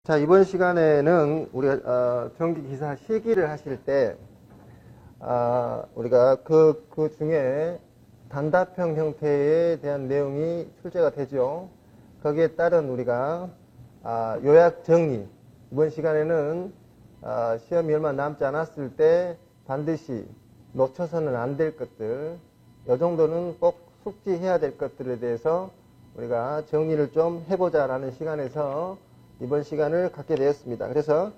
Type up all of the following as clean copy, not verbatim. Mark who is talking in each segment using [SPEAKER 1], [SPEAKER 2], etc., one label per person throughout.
[SPEAKER 1] 자, 이번 시간에는 우리가 전기기사 실기를 하실 때 우리가 그 중에 단답형 형태에 대한 내용이 출제가 되죠. 거기에 따른 우리가 요약 정리, 이번 시간에는 시험이 얼마 남지 않았을 때 반드시 놓쳐서는 안 될 것들, 이 정도는 꼭 숙지해야 될 것들에 대해서 우리가 정리를 좀 해보자라는 시간에서 이번 시간을 갖게 되었습니다. 그래서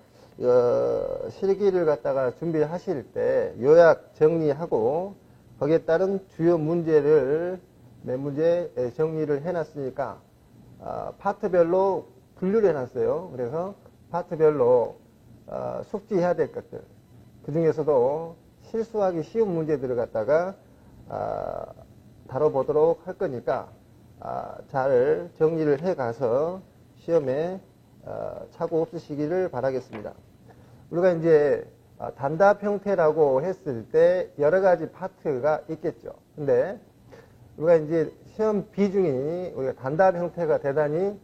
[SPEAKER 1] 실기를 갖다가 준비하실 때 요약 정리하고 거기에 따른 주요 문제를 몇 문제 정리를 해놨으니까 파트별로 분류를 해놨어요. 그래서 파트별로 숙지해야 될 것들, 그 중에서도 실수하기 쉬운 문제들을 갖다가 다뤄보도록 할 거니까 잘 정리를 해가서 시험에 착오 없으시기를 바라겠습니다. 우리가 이제 단답 형태라고 했을 때 여러 가지 파트가 있겠죠. 근데 우리가 이제 시험 비중이 우리가 단답 형태가 대단히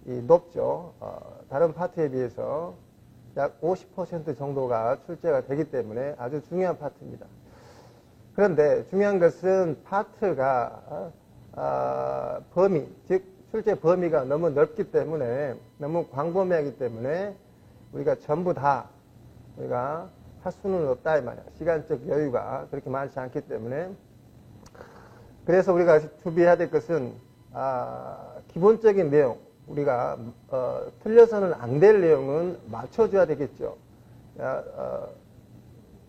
[SPEAKER 1] 높죠. 다른 파트에 비해서 약 50% 정도가 출제가 되기 때문에 아주 중요한 파트입니다. 그런데 중요한 것은 파트가 범위, 즉 출제 범위가 너무 넓기 때문에, 너무 광범위하기 때문에 우리가 전부 다 우리가 할 수는 없다 이 말이야. 시간적 여유가 그렇게 많지 않기 때문에. 그래서 우리가 준비해야 될 것은 기본적인 내용, 우리가 틀려서는 안 될 내용은 맞춰줘야 되겠죠.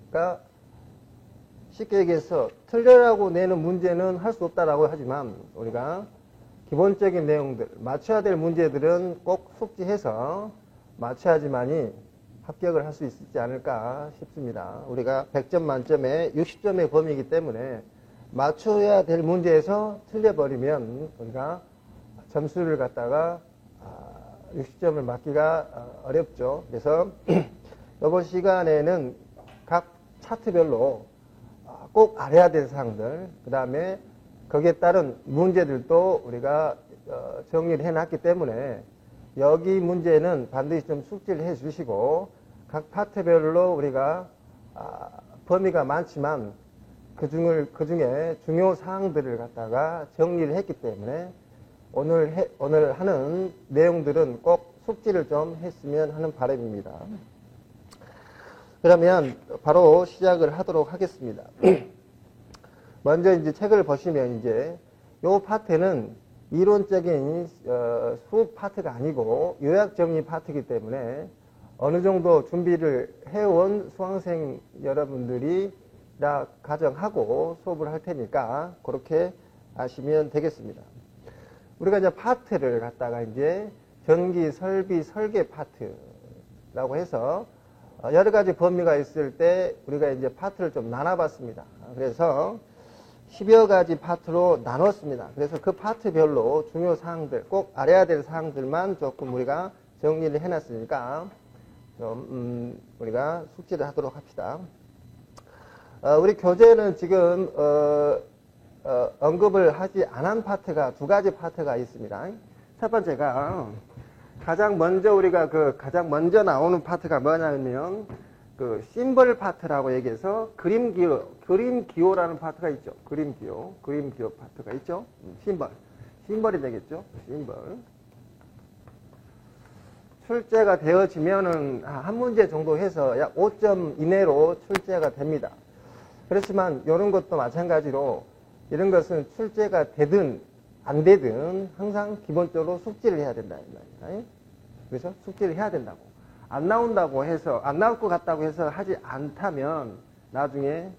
[SPEAKER 1] 그러니까 쉽게 얘기해서 틀려라고 내는 문제는 할 수 없다라고 하지만 우리가 기본적인 내용들, 맞춰야 될 문제들은 꼭 숙지해서 맞춰야지만이 합격을 할 수 있지 않을까 싶습니다. 우리가 100점 만점에 60점의 범위이기 때문에 맞춰야 될 문제에서 틀려버리면 우리가 점수를 갖다가 60점을 맞기가 어렵죠. 그래서 이번 시간에는 각 차트별로 꼭 알아야 될 사항들, 그 다음에 거기에 따른 문제들도 우리가 정리를 해놨기 때문에 여기 문제는 반드시 좀 숙지를 해 주시고 각 파트별로 우리가 범위가 많지만 그 중에 중요 사항들을 갖다가 정리를 했기 때문에 오늘 하는 내용들은 꼭 숙지를 좀 했으면 하는 바람입니다. 그러면 바로 시작을 하도록 하겠습니다. 먼저 이제 책을 보시면 이제 요 파트는 이론적인 수업 파트가 아니고 요약 정리 파트이기 때문에 어느 정도 준비를 해온 수강생 여러분들이 다 가정하고 수업을 할 테니까 그렇게 아시면 되겠습니다. 우리가 이제 파트를 갖다가 이제 전기 설비 설계 파트라고 해서 여러 가지 범위가 있을 때 우리가 이제 파트를 좀 나눠봤습니다. 그래서 10여 가지 파트로 나눴습니다. 그래서 그 파트별로 중요 사항들, 꼭 알아야 될 사항들만 조금 우리가 정리를 해놨으니까 좀 우리가 숙지를 하도록 합시다. 우리 교재는 지금 언급을 하지 않은 파트가 두 가지 파트가 있습니다. 첫 번째가 가장 먼저 나오는 파트가 뭐냐면 그 심벌 파트라고 얘기해서 그림 기호라는 파트가 있죠. 그림 기호 파트가 있죠. 심벌이 되겠죠. 심벌. 출제가 되어지면은 한 문제 정도 해서 약 5점 이내로 출제가 됩니다. 그렇지만 이런 것도 마찬가지로 이런 것은 출제가 되든 안 되든 항상 기본적으로 숙지를 해야 된다 이 말이에요. 그래서 숙지를 해야 된다고. 안 나온다고 해서, 안 나올 것 같다고 해서 하지 않다면 나중에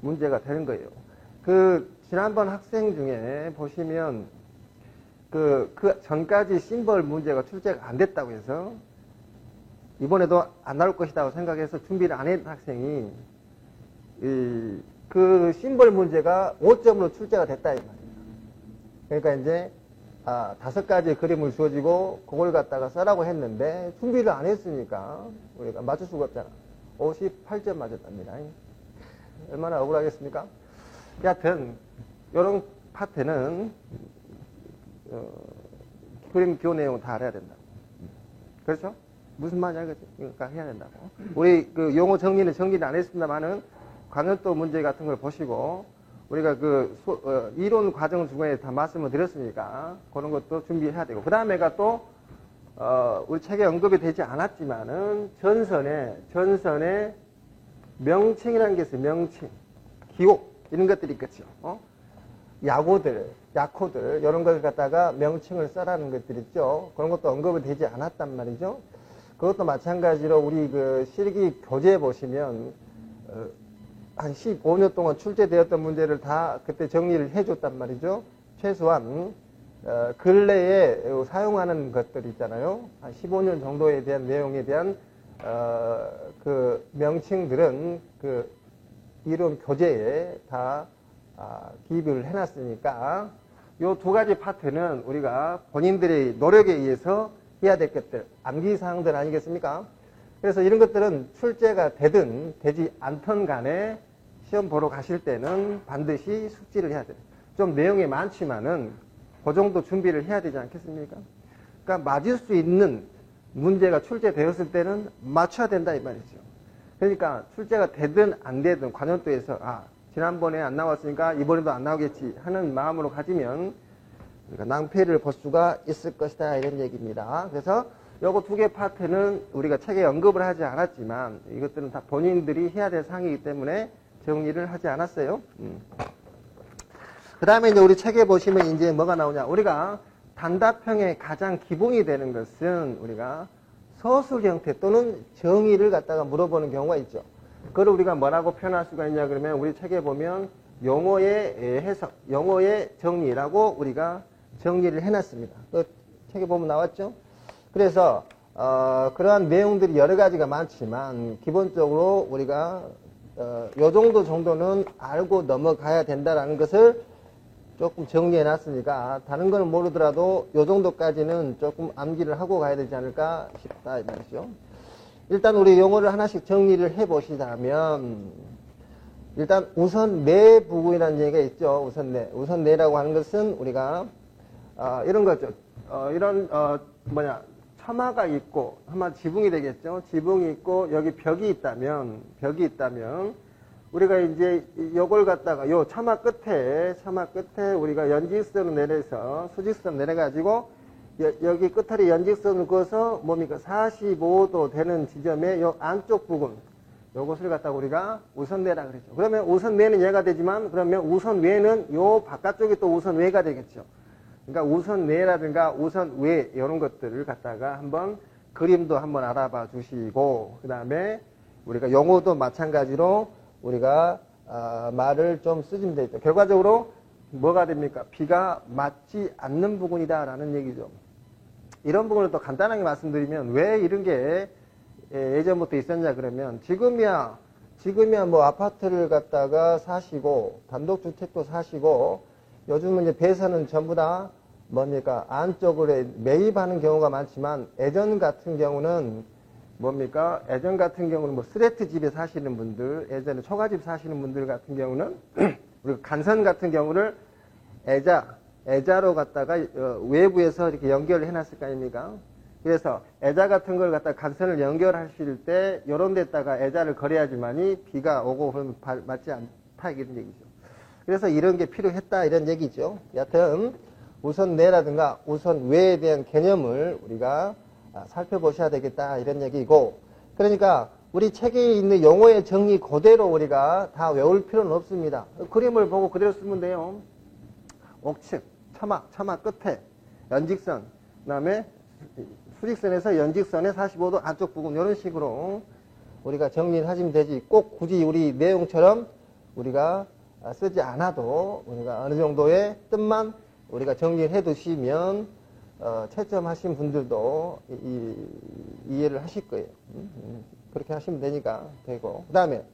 [SPEAKER 1] 문제가 되는 거예요. 지난번 학생 중에 보시면 그 전까지 심벌 문제가 출제가 안 됐다고 해서 이번에도 안 나올 것이라고 생각해서 준비를 안 했던 학생이 그 심벌 문제가 5점으로 출제가 됐다 이 말이에요. 그러니까 이제 5가지 그림을 주어지고 그걸 갖다가 써라고 했는데 준비를 안 했으니까 우리가 맞출 수가 없잖아. 58점 맞았답니다. 얼마나 억울하겠습니까? 여하튼 이런 파트는 그림 기호 내용 다 알아야 된다. 그렇죠? 무슨 말이야, 그지? 그러니까 해야 된다고. 우리 그 용어 정리는 정리를 안 했습니다만은 관연도 문제 같은 걸 보시고 우리가 그 이론 과정 중에 다 말씀을 드렸으니까 그런 것도 준비해야 되고 그 다음에가 또 우리 책에 언급이 되지 않았지만은 전선에 명칭이라는 게 있어요. 명칭, 기호 이런 것들이 있겠죠. 약호들 이런 걸 갖다가 명칭을 써라는 것들 있죠. 그런 것도 언급이 되지 않았단 말이죠. 그것도 마찬가지로 우리 그 실기 교재 보시면 한 15년 동안 출제되었던 문제를 다 그때 정리를 해줬단 말이죠. 최소한 근래에 사용하는 것들 있잖아요. 한 15년 정도에 대한 내용에 대한 그 명칭들은 그 이론 교재에 다 기입을 해놨으니까 요 두 가지 파트는 우리가 본인들의 노력에 의해서 해야 될 것들, 암기사항들 아니겠습니까? 그래서 이런 것들은 출제가 되든 되지 않던 간에 시험 보러 가실 때는 반드시 숙지를 해야 돼요. 좀 내용이 많지만은 그 정도 준비를 해야 되지 않겠습니까? 그러니까 맞을 수 있는 문제가 출제되었을 때는 맞춰야 된다 이 말이죠. 그러니까 출제가 되든 안 되든 관연도에서 지난번에 안 나왔으니까 이번에도 안 나오겠지 하는 마음으로 가지면 우리가 낭패를 볼 수가 있을 것이다 이런 얘기입니다. 그래서 요거 두 개 파트는 우리가 책에 언급을 하지 않았지만 이것들은 다 본인들이 해야 될 사항이기 때문에 정리를 하지 않았어요. 그 다음에 이제 우리 책에 보시면 이제 뭐가 나오냐. 우리가 단답형의 가장 기본이 되는 것은 우리가 서술 형태 또는 정의를 갖다가 물어보는 경우가 있죠. 그걸 우리가 뭐라고 표현할 수가 있냐 그러면 우리 책에 보면 용어의 해석, 용어의 정리라고 우리가 정리를 해놨습니다. 그 책에 보면 나왔죠? 그래서 그러한 내용들이 여러 가지가 많지만 기본적으로 우리가 요 정도는 알고 넘어가야 된다라는 것을 조금 정리해 놨으니까 다른 건 모르더라도 요 정도까지는 조금 암기를 하고 가야 되지 않을까 싶다 이 말이죠. 일단 우리 용어를 하나씩 정리를 해 보시자면 일단 우선내 부분이라는 얘기가 있죠. 우선내라고 하는 것은 우리가 이런 거죠. 처마가 있고 아마 지붕이 되겠죠. 지붕이 있고 여기 벽이 있다면 우리가 이제 요걸 갖다가 요 처마 끝에 우리가 연직선을 내려서 수직선 내려가지고 여기 끝에 연직선을 그어서 뭡니까 45도 되는 지점의 요 안쪽 부분 요것을 갖다가 우리가 우선내라 그랬죠. 그러면 우선내는 얘가 되지만 그러면 우선외는 요 바깥쪽이 또 우선외가 되겠죠. 그러니까 우선내라든가 우선외 이런 것들을 갖다가 한번 그림도 한번 알아봐 주시고 그 다음에 우리가 용어도 마찬가지로 우리가 말을 좀 쓰시면 되겠죠. 결과적으로 뭐가 됩니까? 비가 맞지 않는 부분이다 라는 얘기죠. 이런 부분을 또 간단하게 말씀드리면 왜 이런 게 예전부터 있었냐 그러면 지금이야 뭐 아파트를 갖다가 사시고 단독주택도 사시고 요즘은 이제 배선은 전부 다 뭡니까 안쪽으로 매입하는 경우가 많지만 예전 같은 경우는 뭡니까 예전 같은 경우는 뭐 스레트 집에 사시는 분들 예전에 초가집 사시는 분들 같은 경우는 우리가 간선 같은 경우를 애자로 갖다가 외부에서 이렇게 연결을 해놨을 거 아닙니까? 그래서 애자 같은 걸 갖다가 간선을 연결하실 때 요런 데다가 애자를 걸어야지만이 비가 오고 그러면 맞지 않다 이런 얘기죠. 그래서 이런 게 필요했다 이런 얘기죠. 여하튼 우선내라든가 우선외에 대한 개념을 우리가 살펴보셔야 되겠다 이런 얘기고 그러니까 우리 책에 있는 용어의 정의 그대로 우리가 다 외울 필요는 없습니다. 그림을 보고 그대로 쓰면 돼요. 옥측, 처마 끝에 연직선, 그 다음에 수직선에서 연직선의 45도 안쪽 부분 이런 식으로 우리가 정리를 하시면 되지 꼭 굳이 우리 내용처럼 우리가 쓰지 않아도 우리가 어느 정도의 뜻만 우리가 정리를 해 두시면 채점하신 분들도 이해를 하실 거예요. 그렇게 하시면 되니까 되고 그 다음에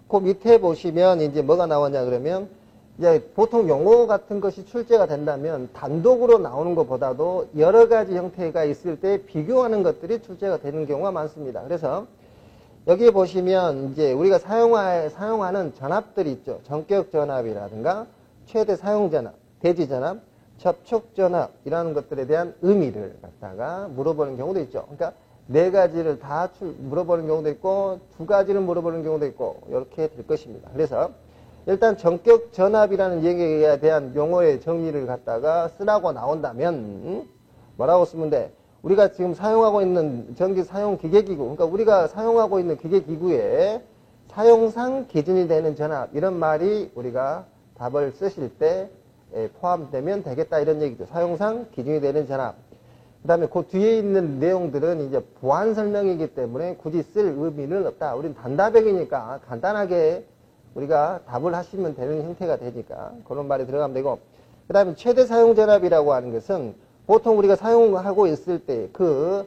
[SPEAKER 1] 그 밑에 보시면 이제 뭐가 나왔냐 그러면 이제 보통 용어 같은 것이 출제가 된다면 단독으로 나오는 것보다도 여러 가지 형태가 있을 때 비교하는 것들이 출제가 되는 경우가 많습니다. 그래서 여기 보시면 이제 우리가 사용하는 전압들이 있죠. 전격 전압이라든가 최대 사용 전압, 대지 전압, 접촉전압이라는 것들에 대한 의미를 갖다가 물어보는 경우도 있죠. 그러니까 네 가지를 다 물어보는 경우도 있고 두 가지를 물어보는 경우도 있고 이렇게 될 것입니다. 그래서 일단 전격 전압이라는 얘기에 대한 용어의 정리를 갖다가 쓰라고 나온다면 뭐라고 쓰면 돼? 우리가 지금 사용하고 있는 전기 사용 기계기구, 그러니까 우리가 사용하고 있는 기계기구에 사용상 기준이 되는 전압, 이런 말이 우리가 답을 쓰실 때 포함되면 되겠다 이런 얘기죠. 사용상 기준이 되는 전압. 그 다음에 그 뒤에 있는 내용들은 이제 보안 설명이기 때문에 굳이 쓸 의미는 없다. 우리는 단답형이니까 간단하게 우리가 답을 하시면 되는 형태가 되니까 그런 말이 들어가면 되고, 그 다음에 최대 사용 전압이라고 하는 것은 보통 우리가 사용하고 있을 때 그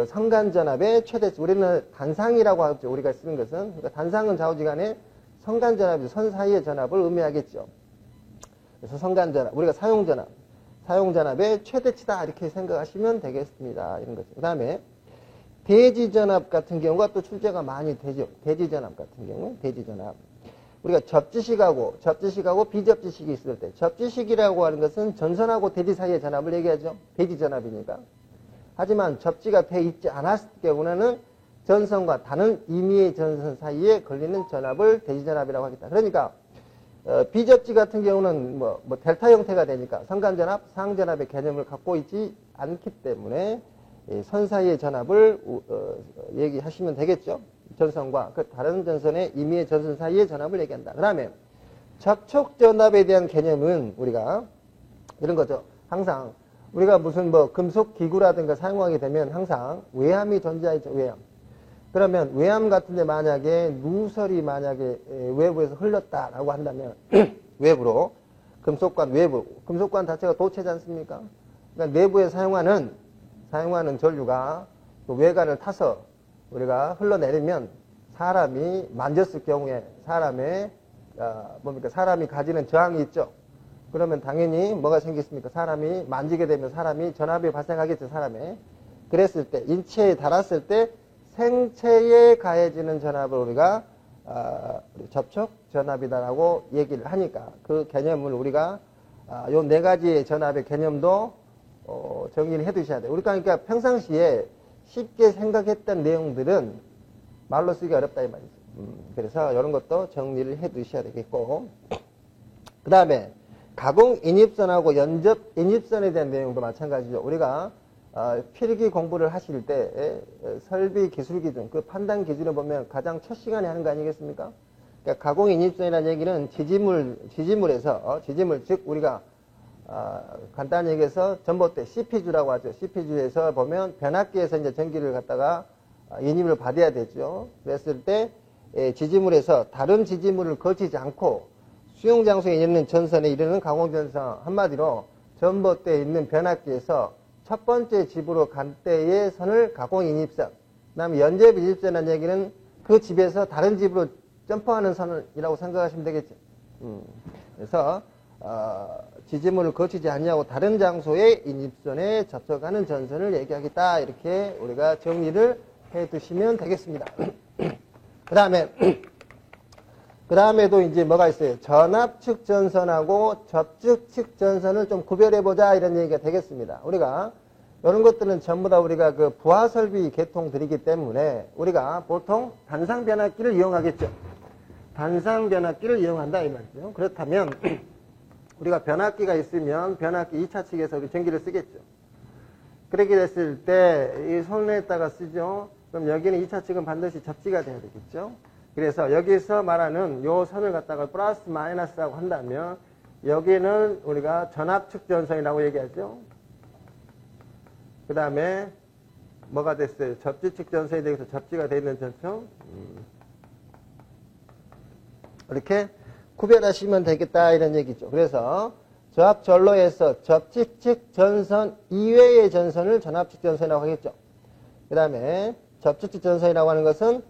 [SPEAKER 1] 성간전압의 최대, 우리는 단상이라고 하죠. 우리가 쓰는 것은. 그러니까 단상은 좌우지간에 성간전압이 선 사이의 전압을 의미하겠죠. 그래서 성간전압, 우리가 사용전압의 최대치다 이렇게 생각하시면 되겠습니다. 이런 거죠. 그 다음에 대지전압 같은 경우가 또 출제가 많이 되죠. 대지전압 같은 경우, 대지전압. 우리가 접지식하고 비접지식이 있을 때, 접지식이라고 하는 것은 전선하고 대지 사이의 전압을 얘기하죠. 대지전압이니까. 하지만 접지가 돼 있지 않았을 경우는 전선과 다른 임의의 전선 사이에 걸리는 전압을 대지전압이라고 하겠다. 그러니까 비접지 같은 경우는 뭐 델타 형태가 되니까 성간전압, 상전압의 개념을 갖고 있지 않기 때문에 선 사이의 전압을 얘기하시면 되겠죠. 전선과 그 다른 전선의 임의의 전선 사이의 전압을 얘기한다. 그 다음에 접촉전압에 대한 개념은 우리가 이런 거죠. 항상 우리가 무슨 금속 기구라든가 사용하게 되면 항상 외암이 존재하죠. 외암. 그러면 외암 같은데 만약에 누설이 만약에 외부에서 흘렀다라고 한다면 외부로 금속관 자체가 도체지 않습니까? 그러니까 내부에 사용하는 전류가 그 외관을 타서 우리가 흘러내리면 사람이 만졌을 경우에 사람이 가지는 저항이 있죠. 그러면 당연히 뭐가 생겼습니까? 사람이 만지게 되면 사람이 전압이 발생하겠죠. 사람에. 그랬을 때 인체에 닿았을 때 생체에 가해지는 전압을 우리가 접촉 전압이다라고 얘기를 하니까 그 개념을 우리가 요 네 가지의 전압의 개념도 정리를 해 두셔야 돼요. 우리가 그러니까 평상시에 쉽게 생각했던 내용들은 말로 쓰기 어렵다 이 말이죠. 그래서 이런 것도 정리를 해 두셔야 되겠고, 그 다음에 가공 인입선하고 연접 인입선에 대한 내용도 마찬가지죠. 우리가 필기 공부를 하실 때 설비 기술 기준, 그 판단 기준을 보면 가장 첫 시간에 하는 거 아니겠습니까? 그러니까 가공 인입선이라는 얘기는 지지물에서 지지물 즉 우리가 간단히 얘기해서 전봇대 CP주라고 하죠. CP주에서 보면 변압기에서 이제 전기를 갖다가 인입을 받아야 되죠. 그랬을 때 지지물에서 다른 지지물을 거치지 않고 수용 장소에 있는 전선에 이르는 가공전선, 한마디로 전봇대에 있는 변압기에서 첫 번째 집으로 간 때의 선을 가공인입선, 그 다음에 연접인입선이라는 얘기는 그 집에서 다른 집으로 점프하는 선이라고 생각하시면 되겠죠. 그래서 지지물을 거치지 않냐고 다른 장소의 인입선에 접촉하는 전선을 얘기하겠다, 이렇게 우리가 정리를 해 두시면 되겠습니다. 그 다음에도 이제 뭐가 있어요? 전압측 전선하고 접촉측 전선을 좀 구별해보자, 이런 얘기가 되겠습니다. 우리가 이런 것들은 전부 다 우리가 그 부하설비 계통들이기 때문에 우리가 보통 단상 변압기를 이용하겠죠. 단상 변압기를 이용한다 이 말이죠. 그렇다면 우리가 변압기가 있으면 변압기 2차 측에서 우리 전기를 쓰겠죠. 그렇게 됐을 때 이 손에다가 쓰죠. 그럼 여기는 2차 측은 반드시 접지가 돼야 되겠죠. 그래서 여기서 말하는 요 선을 갖다가 플러스 마이너스라고 한다면 여기는 우리가 전압측 전선이라고 얘기하죠. 그 다음에 뭐가 됐어요? 접지측 전선에 대해서 접지가 되어 있는 전선. 이렇게 구별하시면 되겠다, 이런 얘기죠. 그래서 저압전로에서 접지측 전선 이외의 전선을 전압측 전선이라고 하겠죠. 그 다음에 접지측 전선이라고 하는 것은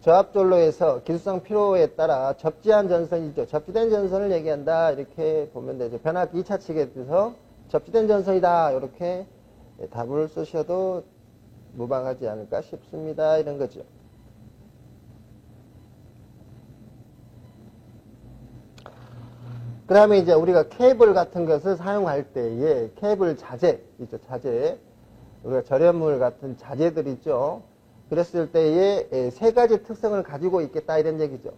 [SPEAKER 1] 저압전로에서 기술상 필요에 따라 접지한 전선이죠. 접지된 전선을 얘기한다, 이렇게 보면 되죠. 변압기 2차 측에 대해서 접지된 전선이다, 이렇게 답을 쓰셔도 무방하지 않을까 싶습니다. 이런 거죠. 그 다음에 이제 우리가 케이블 같은 것을 사용할 때에 케이블 자재 있죠. 자재. 우리가 절연물 같은 자재들 있죠. 그랬을 때에 세 가지 특성을 가지고 있겠다 이런 얘기죠.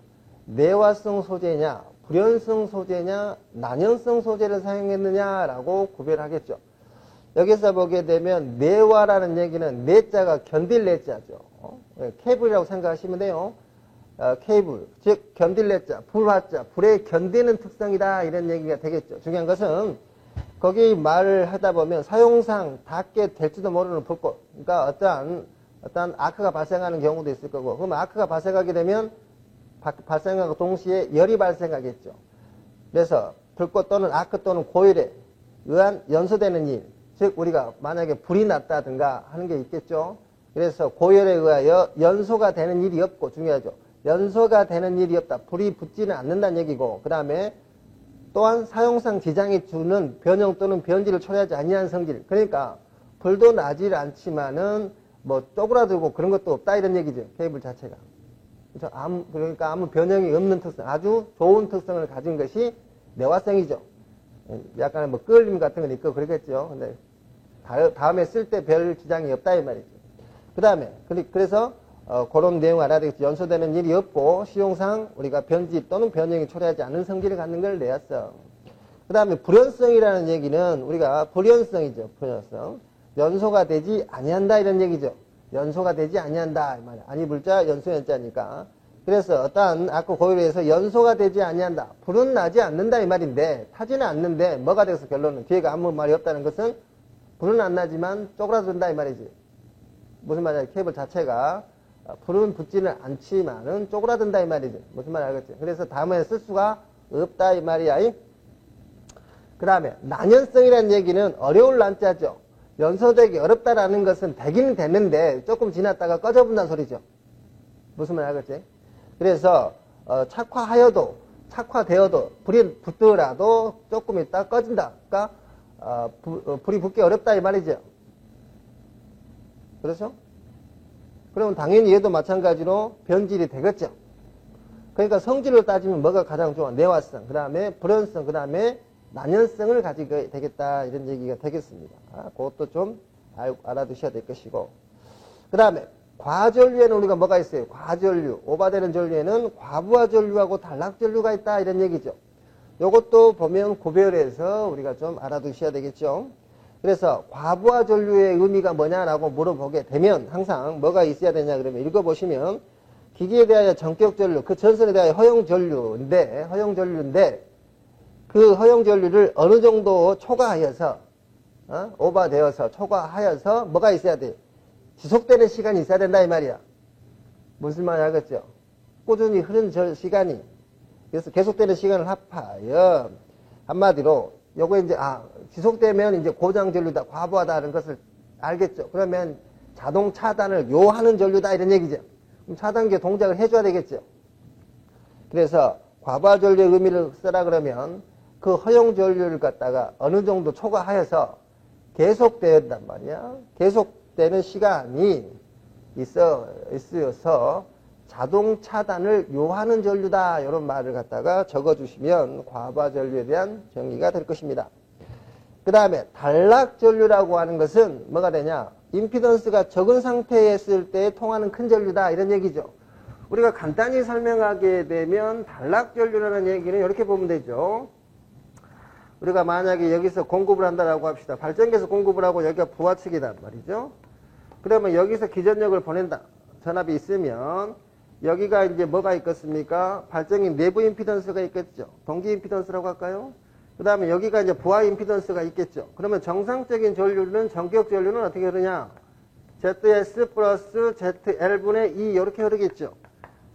[SPEAKER 1] 내화성 소재냐, 불연성 소재냐, 난연성 소재를 사용했느냐라고 구별하겠죠. 여기서 보게 되면 내화라는 얘기는 내자가 견딜 내자죠. 케이블이라고 생각하시면 돼요. 케이블, 즉 견딜 내자, 불화자, 불에 견디는 특성이다 이런 얘기가 되겠죠. 중요한 것은 거기 말을 하다 보면 사용상 닿게 될지도 모르는 불꽃, 그러니까 어떠한 아크가 발생하는 경우도 있을 거고, 그럼 아크가 발생하게 되면 발생하고 동시에 열이 발생하겠죠. 그래서 불꽃 또는 아크 또는 고열에 의한 연소되는 일, 즉 우리가 만약에 불이 났다든가 하는 게 있겠죠. 그래서 고열에 의하여 연소가 되는 일이 없고, 중요하죠. 연소가 되는 일이 없다. 불이 붙지는 않는다는 얘기고, 그 다음에 또한 사용상 지장이 주는 변형 또는 변질을 초래하지 아니한 성질. 그러니까 불도 나질 않지만은 뭐 쪼그라들고 그런 것도 없다 이런 얘기죠. 케이블 자체가. 그러니까 아무 변형이 없는 특성, 아주 좋은 특성을 가진 것이 내화성이죠. 약간 뭐 끌림 같은 건 있고 그러겠죠. 근데 다음에 쓸 때 별 지장이 없다 이 말이죠. 그 다음에 그래서 그런 내용을 알아야 되겠죠. 연소되는 일이 없고 시용상 우리가 변질 또는 변형이 초래하지 않는 성질을 갖는 걸 내화성. 그 다음에 불연성이라는 얘기는 우리가 불연성이죠. 불연성. 연소가 되지 아니한다 이런 얘기죠. 연소가 되지 아니한다 이 말이야. 아니 불자 연소 연자니까. 그래서 어떠한 아크 고열에서 연소가 되지 아니한다. 불은 나지 않는다 이 말인데 타지는 않는데 뭐가 돼서 결론은 뒤에가 아무 말이 없다는 것은 불은 안 나지만 쪼그라든다 이 말이지. 무슨 말이야? 케이블 자체가 불은 붙지는 않지만은 쪼그라든다 이 말이지. 무슨 말인지 알겠지? 그래서 다음에 쓸 수가 없다 이 말이야. 그 다음에 난연성이라는 얘기는 어려울 난자죠. 연소되기 어렵다라는 것은 되기는 됐는데 조금 지났다가 꺼져본다는 소리죠. 무슨 말인지 알겠지? 그래서 착화되어도 불이 붙더라도 조금 있다 꺼진다. 그러니까 불이 붙기 어렵다 이 말이죠. 그렇죠? 그러면 당연히 얘도 마찬가지로 변질이 되겠죠. 그러니까 성질로 따지면 뭐가 가장 좋아? 내화성, 그 다음에 불연성, 그 다음에 난연성을 가지게 되겠다 이런 얘기가 되겠습니다. 그것도 좀 알아두셔야 될 것이고, 그 다음에 과전류에는 우리가 뭐가 있어요? 과전류, 오바되는 전류에는 과부하 전류하고 단락 전류가 있다 이런 얘기죠. 이것도 보면 구별해서 우리가 좀 알아두셔야 되겠죠. 그래서 과부하 전류의 의미가 뭐냐라고 물어보게 되면 항상 뭐가 있어야 되냐 그러면 읽어보시면 기기에 대하여 전격 전류, 그 전선에 대하여 허용 전류인데 그 허용 전류를 어느 정도 초과하여서 오버되어서 초과하여서 뭐가 있어야 돼? 지속되는 시간이 있어야 된다 이 말이야. 무슨 말인지 알겠죠? 꾸준히 흐른 시간이, 그래서 계속되는 시간을 합하여 한마디로 요거 이제 지속되면 이제 고장 전류다, 과부하다는 것을 알겠죠. 그러면 자동 차단을 요하는 전류다 이런 얘기죠. 그럼 차단기 동작을 해줘야 되겠죠. 그래서 과부하 전류의 의미를 쓰라 그러면 그 허용 전류를 갖다가 어느 정도 초과하여서 계속된단 말이야. 계속되는 시간이 있어서 자동 차단을 요하는 전류다 이런 말을 갖다가 적어주시면 과부하 전류에 대한 정의가 될 것입니다. 그 다음에 단락 전류라고 하는 것은 뭐가 되냐? 임피던스가 적은 상태에 있을 때 통하는 큰 전류다 이런 얘기죠. 우리가 간단히 설명하게 되면 단락 전류라는 얘기는 이렇게 보면 되죠. 우리가 만약에 여기서 공급을 한다라고 합시다. 발전기에서 공급을 하고 여기가 부하 측이단 말이죠. 그러면 여기서 기전력을 보낸다. 전압이 있으면 여기가 이제 뭐가 있겠습니까? 발전기 내부 임피던스가 있겠죠. 동기 임피던스라고 할까요? 그 다음에 여기가 이제 부하 임피던스가 있겠죠. 그러면 정상적인 전류는, 전격 전류는 어떻게 흐르냐? ZS 플러스 ZL분의 2 이렇게 흐르겠죠.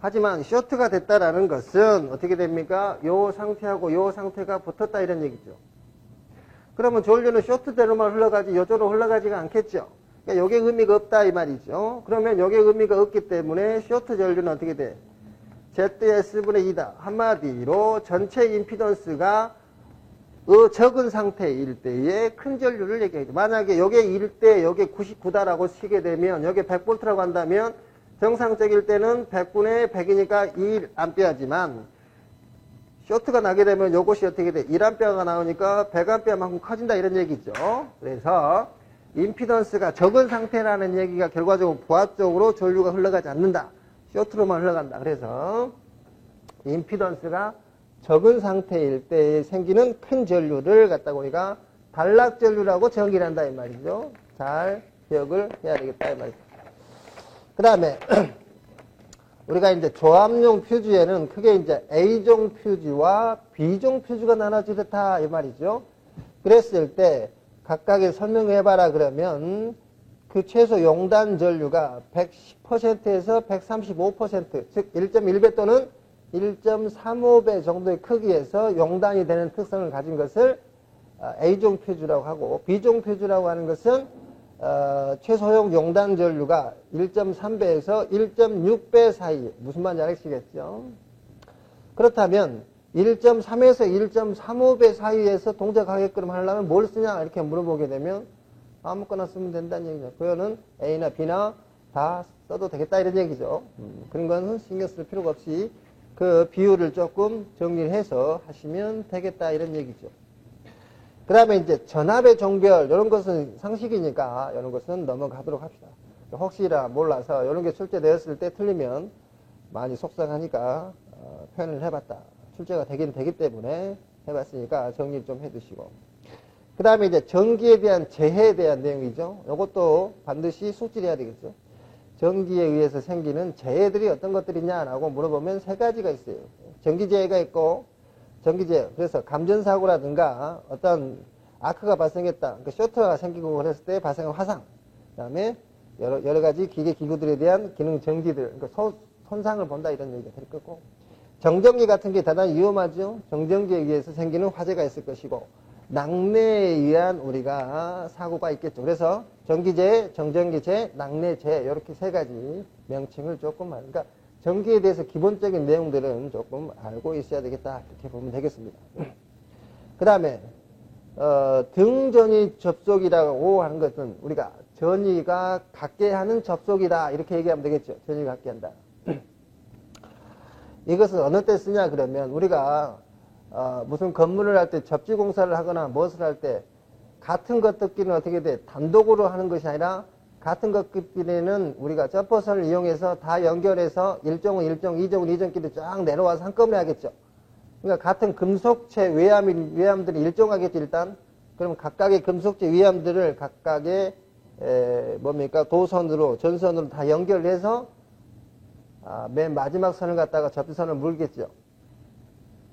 [SPEAKER 1] 하지만 쇼트가 됐다라는 것은 어떻게 됩니까? 요 상태하고 요 상태가 붙었다 이런 얘기죠. 그러면 전류는 쇼트대로만 흘러가지 요쪽으로 흘러가지가 않겠죠. 그러니까 요게 의미가 없다 이 말이죠. 그러면 요게 의미가 없기 때문에 쇼트 전류는 어떻게 돼? ZS분의 2다. 한마디로 전체 임피던스가 적은 상태일 때에 큰 전류를 얘기하죠. 만약에 요게 1대 요게 99다라고 치게 되면 요게 100V라고 한다면 정상적일 때는 100분의 100이니까 1A지만 쇼트가 나게 되면 요것이 어떻게 돼? 1A가 나오니까 100A만큼 커진다 이런 얘기죠. 그래서 임피던스가 적은 상태라는 얘기가 결과적으로 부하 쪽으로 전류가 흘러가지 않는다. 쇼트로만 흘러간다. 그래서 임피던스가 적은 상태일 때 생기는 큰 전류를 갖다가 우리가 단락 전류라고 정의를 한다 이 말이죠. 잘 기억을 해야 되겠다 이 말이죠. 그 다음에 우리가 이제 조합용 퓨즈에는 크게 이제 A종 퓨즈와 B종 퓨즈가 나눠지다 이 말이죠. 그랬을 때 각각의 설명해봐라 그러면 그 최소 용단 전류가 110%에서 135%, 즉 1.1배 또는 1.35배 정도의 크기에서 용단이 되는 특성을 가진 것을 A종 퓨즈라고 하고, B종 퓨즈라고 하는 것은 최소용 용단 전류가 1.3배에서 1.6배 사이, 무슨 말인지 알으시겠죠? 그렇다면 1.3에서 1.35배 사이에서 동작하게끔 하려면 뭘 쓰냐 이렇게 물어보게 되면 아무거나 쓰면 된다는 얘기죠. 그거는 A나 B나 다 써도 되겠다 이런 얘기죠. 그런 건 신경 쓸 필요가 없이 그 비율을 조금 정리를 해서 하시면 되겠다 이런 얘기죠. 그 다음에 이제 전압의 종별 이런 것은 상식이니까 이런 것은 넘어가도록 합시다. 혹시나 몰라서 이런 게 출제되었을 때 틀리면 많이 속상하니까 표현을 해봤다. 출제가 되긴 되기 때문에 해봤으니까 정리를 좀 해두시고. 그 다음에 이제 전기에 대한 재해에 대한 내용이죠. 이것도 반드시 숙지를 해야 되겠죠. 전기에 의해서 생기는 재해들이 어떤 것들이냐라고 물어보면 세 가지가 있어요. 전기재해가 있고, 전기재해. 그래서 감전사고라든가 어떤 아크가 발생했다. 그러니까 쇼트가 생기고 그랬을 때 발생한 화상. 그 다음에 여러 가지 기계 기구들에 대한 기능 정지들. 그러니까 손상을 본다 이런 얘기가 될 거고. 정전기 같은 게 대단히 위험하죠. 정전기에 의해서 생기는 화재가 있을 것이고, 낙뢰에 의한 우리가 사고가 있겠죠. 그래서 전기재해, 정전기재해, 낙뢰재해 이렇게 세 가지 명칭을 조금 그러니까 전기에 대해서 기본적인 내용들은 조금 알고 있어야 되겠다 이렇게 보면 되겠습니다. 그 다음에 등전이 접속이라고 하는 것은 우리가 전이가 갖게 하는 접속이다 이렇게 얘기하면 되겠죠. 전이가 갖게 한다. 이것은 어느 때 쓰냐 그러면 우리가 무슨 건물을 할 때 접지 공사를 하거나 무엇을 할 때 같은 것들끼리는 어떻게 돼? 단독으로 하는 것이 아니라 같은 것끼리는 우리가 점퍼선을 이용해서 다 연결해서 1종은 1종, 2종은 2종끼리 쫙 내려와서 한꺼번에 하겠죠. 그러니까 같은 금속체 위암들이 일정하겠죠 일단. 그럼 각각의 금속체 위암들을 각각의 도선으로 전선으로 다 연결해서 맨 마지막 선을 갖다가 접지선을 물겠죠.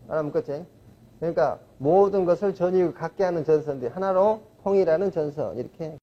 [SPEAKER 1] 알아먹겠지? 그러니까 모든 것을 전이가 갖게 하는 전선들이 하나로 통일하는 전선 이렇게